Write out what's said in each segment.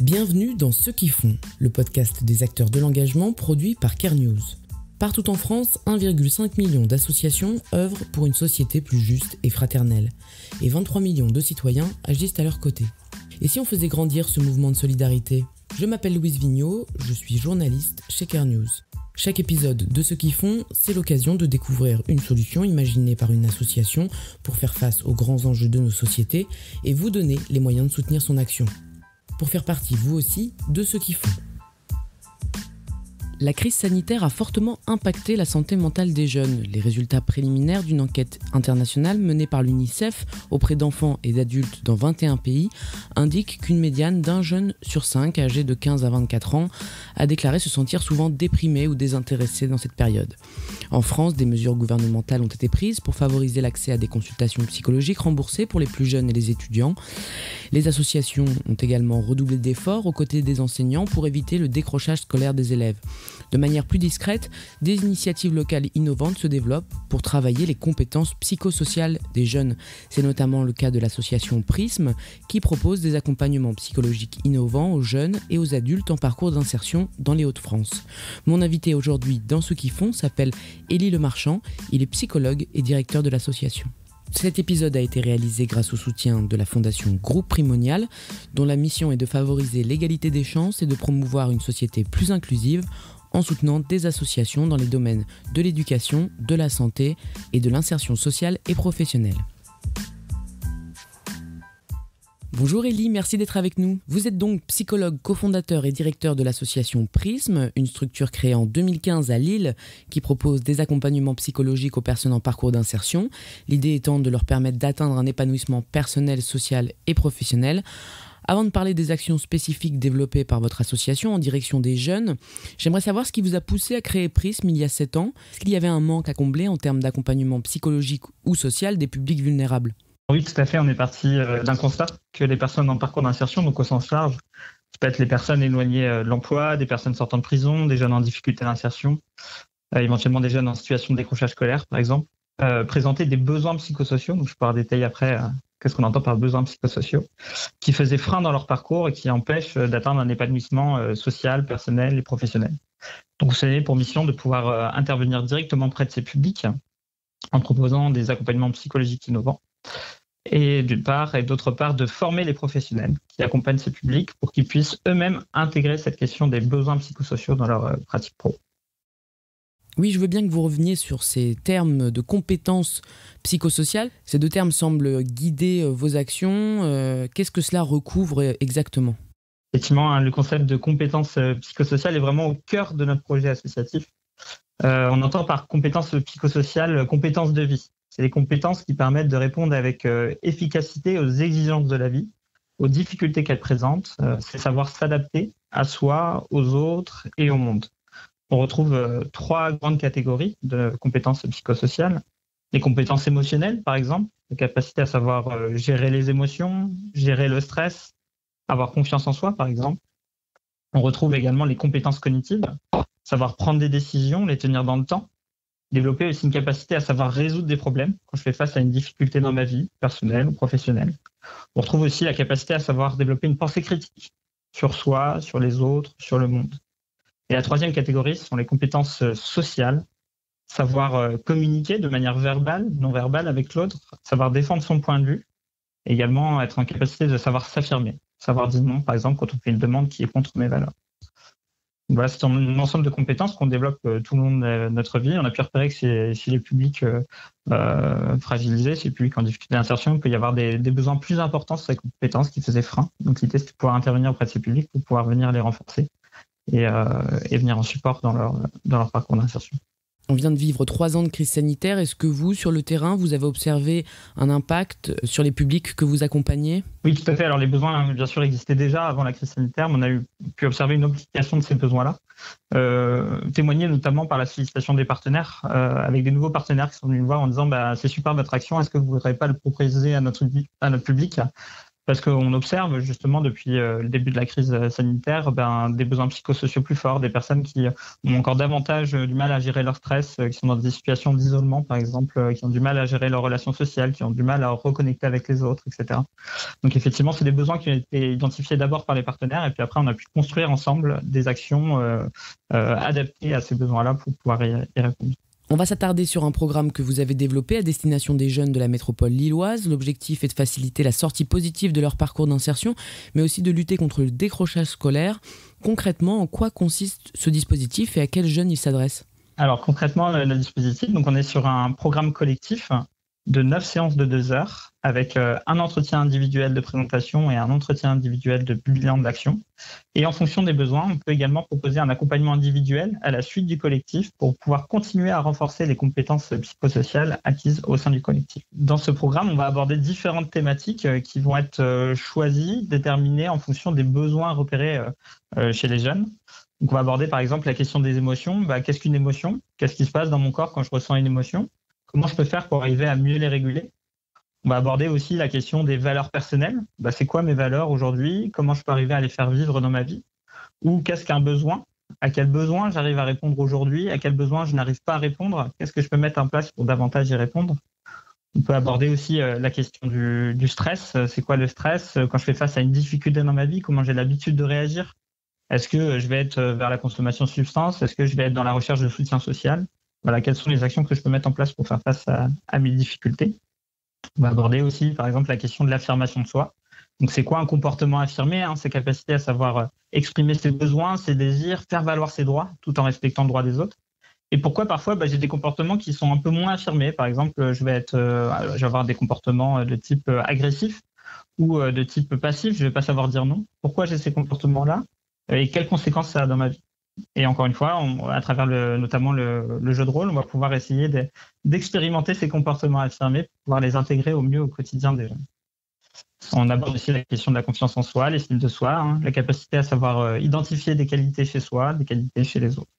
Bienvenue dans Ceux qui font, le podcast des acteurs de l'engagement produit par Care News. Partout en France, 1,5 million d'associations œuvrent pour une société plus juste et fraternelle, et 23 millions de citoyens agissent à leur côté. Et si on faisait grandir ce mouvement de solidarité ? Je m'appelle Louise Vigneault, je suis journaliste chez Care News. Chaque épisode de Ceux qui font, c'est l'occasion de découvrir une solution imaginée par une association pour faire face aux grands enjeux de nos sociétés et vous donner les moyens de soutenir son action. Pour faire partie, vous aussi, de Ceux qui font. La crise sanitaire a fortement impacté la santé mentale des jeunes. Les résultats préliminaires d'une enquête internationale menée par l'UNICEF auprès d'enfants et d'adultes dans 21 pays indiquent qu'une médiane d'un jeune sur 5 âgé de 15 à 24 ans a déclaré se sentir souvent déprimé ou désintéressé dans cette période. En France, des mesures gouvernementales ont été prises pour favoriser l'accès à des consultations psychologiques remboursées pour les plus jeunes et les étudiants. Les associations ont également redoublé d'efforts aux côtés des enseignants pour éviter le décrochage scolaire des élèves. De manière plus discrète, des initiatives locales innovantes se développent pour travailler les compétences psychosociales des jeunes. C'est notamment le cas de l'association Prisme qui propose des accompagnements psychologiques innovants aux jeunes et aux adultes en parcours d'insertion dans les Hauts-de-France. Mon invité aujourd'hui dans Ceux qui font s'appelle Élie Lemarchand, il est psychologue et directeur de l'association. Cet épisode a été réalisé grâce au soutien de la fondation Groupe Primonial, dont la mission est de favoriser l'égalité des chances et de promouvoir une société plus inclusive en soutenant des associations dans les domaines de l'éducation, de la santé et de l'insertion sociale et professionnelle. Bonjour Élie, merci d'être avec nous. Vous êtes donc psychologue, cofondateur et directeur de l'association Prisme, une structure créée en 2015 à Lille qui propose des accompagnements psychologiques aux personnes en parcours d'insertion, l'idée étant de leur permettre d'atteindre un épanouissement personnel, social et professionnel. Avant de parler des actions spécifiques développées par votre association en direction des jeunes, j'aimerais savoir ce qui vous a poussé à créer Prisme il y a 7 ans. Est-ce qu'il y avait un manque à combler en termes d'accompagnement psychologique ou social des publics vulnérables ? Oui, tout à fait. On est parti d'un constat que les personnes en parcours d'insertion, donc au sens large, ça peut être les personnes éloignées de l'emploi, des personnes sortant de prison, des jeunes en difficulté d'insertion, éventuellement des jeunes en situation de décrochage scolaire, par exemple, présentaient des besoins psychosociaux. Donc, je pourrai détailler après qu'est-ce qu'on entend par besoins psychosociaux, qui faisaient frein dans leur parcours et qui empêchent d'atteindre un épanouissement social, personnel et professionnel. Donc, c'est pour mission de pouvoir intervenir directement près de ces publics en proposant des accompagnements psychologiques innovants. Et d'une part, et d'autre part, de former les professionnels qui accompagnent ces publics pour qu'ils puissent eux-mêmes intégrer cette question des besoins psychosociaux dans leur pratique pro. Oui, je veux bien que vous reveniez sur ces termes de compétences psychosociales. Ces deux termes semblent guider vos actions. Qu'est-ce que cela recouvre exactement ? Effectivement, le concept de compétences psychosociales est vraiment au cœur de notre projet associatif. On entend par compétences psychosociales compétences de vie. C'est les compétences qui permettent de répondre avec efficacité aux exigences de la vie, aux difficultés qu'elle présente. C'est savoir s'adapter à soi, aux autres et au monde. On retrouve 3 grandes catégories de compétences psychosociales. Les compétences émotionnelles, par exemple, la capacité à savoir gérer les émotions, gérer le stress, avoir confiance en soi, par exemple. On retrouve également les compétences cognitives, savoir prendre des décisions, les tenir dans le temps. Développer aussi une capacité à savoir résoudre des problèmes quand je fais face à une difficulté dans ma vie, personnelle ou professionnelle. On retrouve aussi la capacité à savoir développer une pensée critique sur soi, sur les autres, sur le monde. Et la 3e catégorie, ce sont les compétences sociales, savoir communiquer de manière verbale, non verbale avec l'autre, savoir défendre son point de vue, et également être en capacité de savoir s'affirmer, savoir dire non, par exemple, quand on fait une demande qui est contre mes valeurs. Voilà, c'est un ensemble de compétences qu'on développe tout le long de notre vie. On a pu repérer que chez les publics fragilisés, chez les publics en difficulté d'insertion, il peut y avoir des besoins plus importants sur ces compétences qui faisaient frein. Donc l'idée, c'est de pouvoir intervenir auprès de ces publics pour pouvoir venir les renforcer et venir en support dans leur parcours d'insertion. On vient de vivre 3 ans de crise sanitaire. Est-ce que vous, sur le terrain, vous avez observé un impact sur les publics que vous accompagnez ? Oui, tout à fait. Alors, les besoins, bien sûr, existaient déjà avant la crise sanitaire, mais on a pu observer une amplification de ces besoins-là, témoignée notamment par la sollicitation des partenaires, avec des nouveaux partenaires qui sont venus nous voir en disant « c'est super votre action, est-ce que vous ne voudrez pas le proposer à notre public ?» Parce qu'on observe justement depuis le début de la crise sanitaire des besoins psychosociaux plus forts, des personnes qui ont encore davantage du mal à gérer leur stress, qui sont dans des situations d'isolement par exemple, qui ont du mal à gérer leurs relations sociales, qui ont du mal à reconnecter avec les autres, etc. Donc effectivement, c'est des besoins qui ont été identifiés d'abord par les partenaires et puis après on a pu construire ensemble des actions adaptées à ces besoins-là pour pouvoir y répondre. On va s'attarder sur un programme que vous avez développé à destination des jeunes de la métropole lilloise. L'objectif est de faciliter la sortie positive de leur parcours d'insertion, mais aussi de lutter contre le décrochage scolaire. Concrètement, en quoi consiste ce dispositif et à quels jeunes il s'adresse ? Alors concrètement, le dispositif, donc on est sur un programme collectif de 9 séances de 2 heures avec un entretien individuel de présentation et un entretien individuel de bilan d'action. Et en fonction des besoins, on peut également proposer un accompagnement individuel à la suite du collectif pour pouvoir continuer à renforcer les compétences psychosociales acquises au sein du collectif. Dans ce programme, on va aborder différentes thématiques qui vont être choisies, déterminées en fonction des besoins repérés chez les jeunes. Donc on va aborder par exemple la question des émotions. Qu'est-ce qu'une émotion ? Qu'est-ce qui se passe dans mon corps quand je ressens une émotion ? Comment je peux faire pour arriver à mieux les réguler ? On va aborder aussi la question des valeurs personnelles. C'est quoi mes valeurs aujourd'hui ? Comment je peux arriver à les faire vivre dans ma vie ? Ou qu'est-ce qu'un besoin ? À quel besoin j'arrive à répondre aujourd'hui ? À quel besoin je n'arrive pas à répondre ? Qu'est-ce que je peux mettre en place pour davantage y répondre ? On peut aborder aussi la question du stress. C'est quoi le stress ? Quand je fais face à une difficulté dans ma vie, comment j'ai l'habitude de réagir ? Est-ce que je vais être vers la consommation de substances ? Est-ce que je vais être dans la recherche de soutien social ? Voilà, quelles sont les actions que je peux mettre en place pour faire face à mes difficultés ? On va aborder aussi, par exemple, la question de l'affirmation de soi. Donc, c'est quoi un comportement affirmé ? Ses capacités à savoir exprimer ses besoins, ses désirs, faire valoir ses droits, tout en respectant le droit des autres. Et pourquoi parfois j'ai des comportements qui sont un peu moins affirmés. Par exemple, je vais avoir des comportements de type agressif ou de type passif. Je ne vais pas savoir dire non. Pourquoi j'ai ces comportements-là ? Et quelles conséquences ça a dans ma vie ? Et encore une fois, à travers notamment le jeu de rôle, on va pouvoir essayer d'expérimenter ces comportements affirmés pour pouvoir les intégrer au mieux au quotidien des jeunes. On aborde aussi la question de la confiance en soi, l'estime de soi, la capacité à savoir identifier des qualités chez soi, des qualités chez les autres.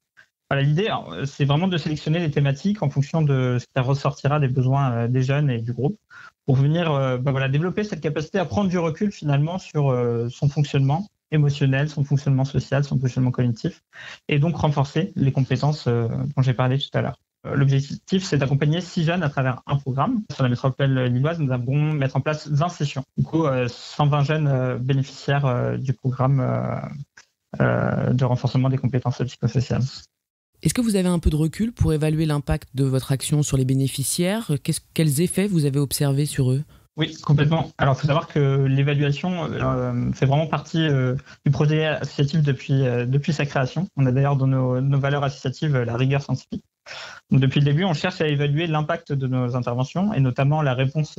Voilà, l'idée, c'est vraiment de sélectionner les thématiques en fonction de ce qui ressortira des besoins des jeunes et du groupe pour venir développer cette capacité à prendre du recul finalement sur son fonctionnement émotionnel, son fonctionnement social, son fonctionnement cognitif, et donc renforcer les compétences dont j'ai parlé tout à l'heure. L'objectif, c'est d'accompagner 6 jeunes à travers un programme. Sur la métropole lilloise, nous allons mettre en place 20 sessions. Du coup, 120 jeunes bénéficiaires du programme de renforcement des compétences psychosociales. Est-ce que vous avez un peu de recul pour évaluer l'impact de votre action sur les bénéficiaires ? Quels effets vous avez observés sur eux ? Oui, complètement. Alors, il faut savoir que l'évaluation fait vraiment partie du projet associatif depuis sa création. On a d'ailleurs dans nos valeurs associatives la rigueur scientifique. Donc, depuis le début, on cherche à évaluer l'impact de nos interventions et notamment la réponse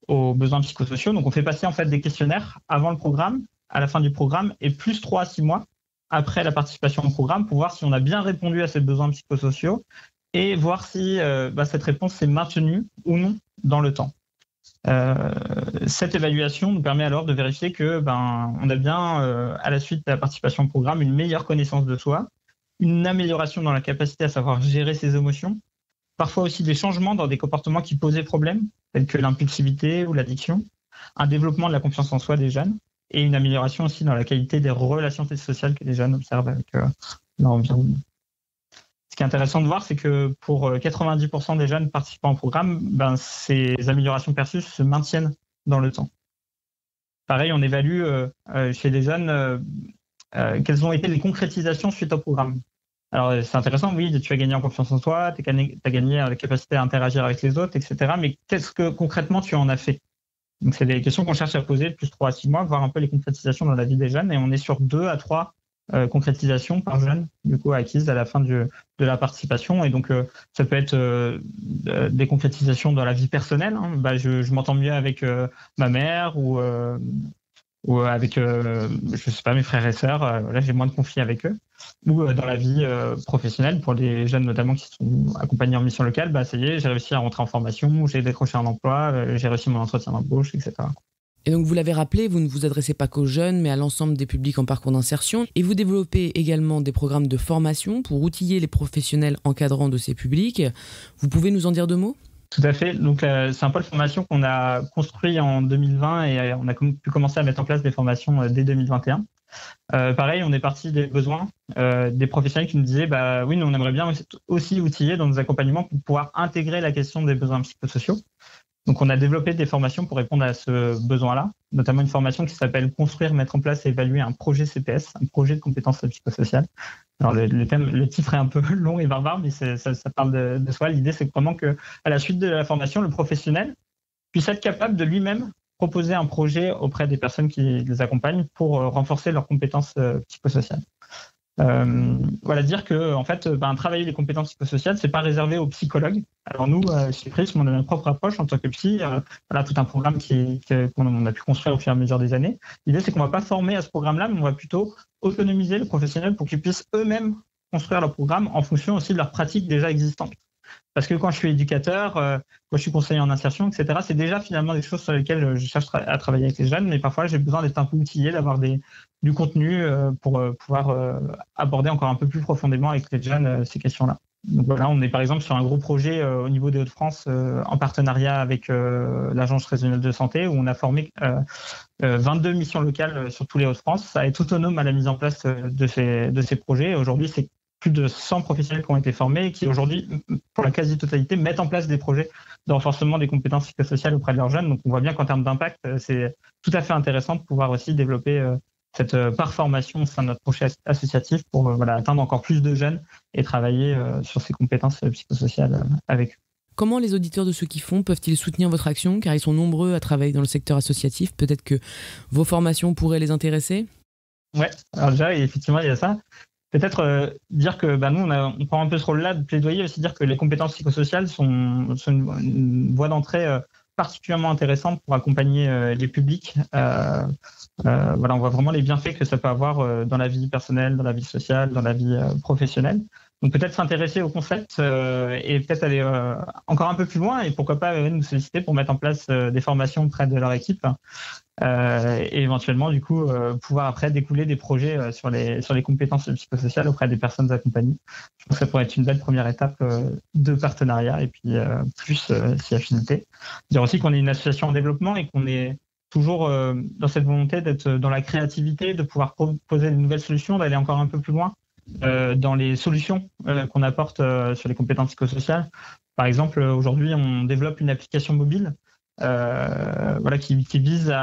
aux besoins psychosociaux. Donc, on fait passer en fait des questionnaires avant le programme, à la fin du programme et plus 3 à 6 mois après la participation au programme pour voir si on a bien répondu à ces besoins psychosociaux et voir si cette réponse s'est maintenue ou non dans le temps. Cette évaluation nous permet alors de vérifier que on a bien, à la suite de la participation au programme, une meilleure connaissance de soi, une amélioration dans la capacité à savoir gérer ses émotions, parfois aussi des changements dans des comportements qui posaient problème, tels que l'impulsivité ou l'addiction, un développement de la confiance en soi des jeunes et une amélioration aussi dans la qualité des relations sociales que les jeunes observent avec leur environnement. Ce qui est intéressant de voir, c'est que pour 90% des jeunes participants au programme, ces améliorations perçues se maintiennent dans le temps. Pareil, on évalue chez les jeunes quelles ont été les concrétisations suite au programme. Alors, c'est intéressant, oui, tu as gagné en confiance en toi, tu as gagné la capacité à interagir avec les autres, etc. Mais qu'est-ce que concrètement tu en as fait ? Donc, c'est des questions qu'on cherche à poser de plus 3 à 6 mois, voir un peu les concrétisations dans la vie des jeunes. Et on est sur 2 à 3 concrétisation par jeune, du coup acquise à la fin de la participation. Et donc, ça peut être des concrétisations dans la vie personnelle. Je m'entends mieux avec ma mère ou avec, je sais pas, mes frères et sœurs. Là, j'ai moins de conflits avec eux. Ou dans la vie professionnelle, pour les jeunes notamment qui sont accompagnés en mission locale, ça y est, j'ai réussi à rentrer en formation, j'ai décroché un emploi, j'ai réussi mon entretien d'embauche, etc. Et donc, vous l'avez rappelé, vous ne vous adressez pas qu'aux jeunes, mais à l'ensemble des publics en parcours d'insertion. Et vous développez également des programmes de formation pour outiller les professionnels encadrants de ces publics. Vous pouvez nous en dire 2 mots ? Tout à fait. Donc, c'est un pôle formation qu'on a construit en 2020 et on a pu commencer à mettre en place des formations dès 2021. Pareil, on est parti des besoins des professionnels qui nous disaient oui, nous on aimerait bien aussi outiller dans nos accompagnements pour pouvoir intégrer la question des besoins psychosociaux. Donc, on a développé des formations pour répondre à ce besoin-là, notamment une formation qui s'appelle Construire, mettre en place et évaluer un projet CPS, un projet de compétences psychosociales. Alors, le titre est un peu long et barbare, mais ça parle de soi. L'idée, c'est vraiment qu'à la suite de la formation, le professionnel puisse être capable de lui-même proposer un projet auprès des personnes qui les accompagnent pour renforcer leurs compétences psychosociales. Dire que en fait, travailler les compétences psychosociales, c'est pas réservé aux psychologues. Alors nous, chez Prism, on a notre propre approche en tant que psy. Tout un programme qu'on a pu construire au fur et à mesure des années. L'idée, c'est qu'on va pas former à ce programme-là, mais on va plutôt autonomiser les professionnels pour qu'ils puissent eux-mêmes construire leur programme en fonction aussi de leurs pratiques déjà existantes. Parce que quand je suis éducateur, quand je suis conseiller en insertion, etc., c'est déjà finalement des choses sur lesquelles je cherche à travailler avec les jeunes, mais parfois j'ai besoin d'être un peu outillé, d'avoir du contenu pour pouvoir aborder encore un peu plus profondément avec les jeunes ces questions-là. Donc voilà, on est par exemple sur un gros projet au niveau des Hauts-de-France en partenariat avec l'Agence régionale de santé où on a formé 22 missions locales sur tous les Hauts-de-France. Ça va être autonome à la mise en place de ces projets. Aujourd'hui, c'est plus de 100 professionnels qui ont été formés et qui aujourd'hui, pour la quasi-totalité, mettent en place des projets de renforcement des compétences psychosociales auprès de leurs jeunes. Donc on voit bien qu'en termes d'impact, c'est tout à fait intéressant de pouvoir aussi développer cette part formation au sein de notre projet associatif pour atteindre encore plus de jeunes et travailler sur ces compétences psychosociales avec eux. Comment les auditeurs de Ceux qui font peuvent-ils soutenir votre action, car ils sont nombreux à travailler dans le secteur associatif? Peut-être que vos formations pourraient les intéresser? Ouais, alors déjà, effectivement, il y a ça. Peut-être dire que nous, on prend un peu ce rôle-là de plaidoyer, aussi dire que les compétences psychosociales sont une voie d'entrée particulièrement intéressante pour accompagner les publics. On voit vraiment les bienfaits que ça peut avoir dans la vie personnelle, dans la vie sociale, dans la vie professionnelle. Donc peut-être s'intéresser au concept et peut-être aller encore un peu plus loin et pourquoi pas nous solliciter pour mettre en place des formations auprès de leur équipe. Et éventuellement du coup pouvoir après découler des projets sur les compétences psychosociales auprès des personnes accompagnées. Je pense que ça pourrait être une belle première étape de partenariat et puis plus si affinité. Dire aussi qu'on est une association en développement et qu'on est toujours dans cette volonté d'être dans la créativité, de pouvoir proposer de nouvelles solutions, d'aller encore un peu plus loin dans les solutions qu'on apporte sur les compétences psychosociales. Par exemple, aujourd'hui, on développe une application mobile qui vise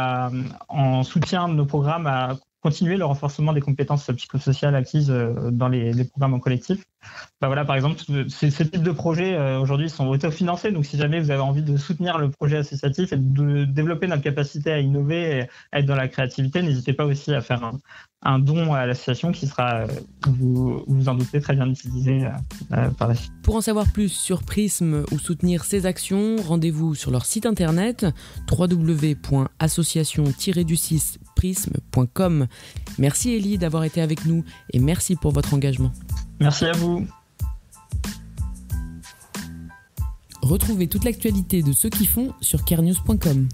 en soutien de nos programmes à continuer le renforcement des compétences psychosociales acquises dans les programmes en collectif. Par exemple, ces types de projets aujourd'hui sont autofinancés. Donc, si jamais vous avez envie de soutenir le projet associatif et de développer notre capacité à innover et à être dans la créativité, n'hésitez pas aussi à faire un don à l'association qui sera, vous en doutez, très bien utilisé par la suite. Pour en savoir plus sur Prism ou soutenir ses actions, rendez-vous sur leur site internet www.association-prism.com. Merci Élie d'avoir été avec nous et merci pour votre engagement. Merci à vous. Retrouvez toute l'actualité de Ceux qui font sur carenews.com.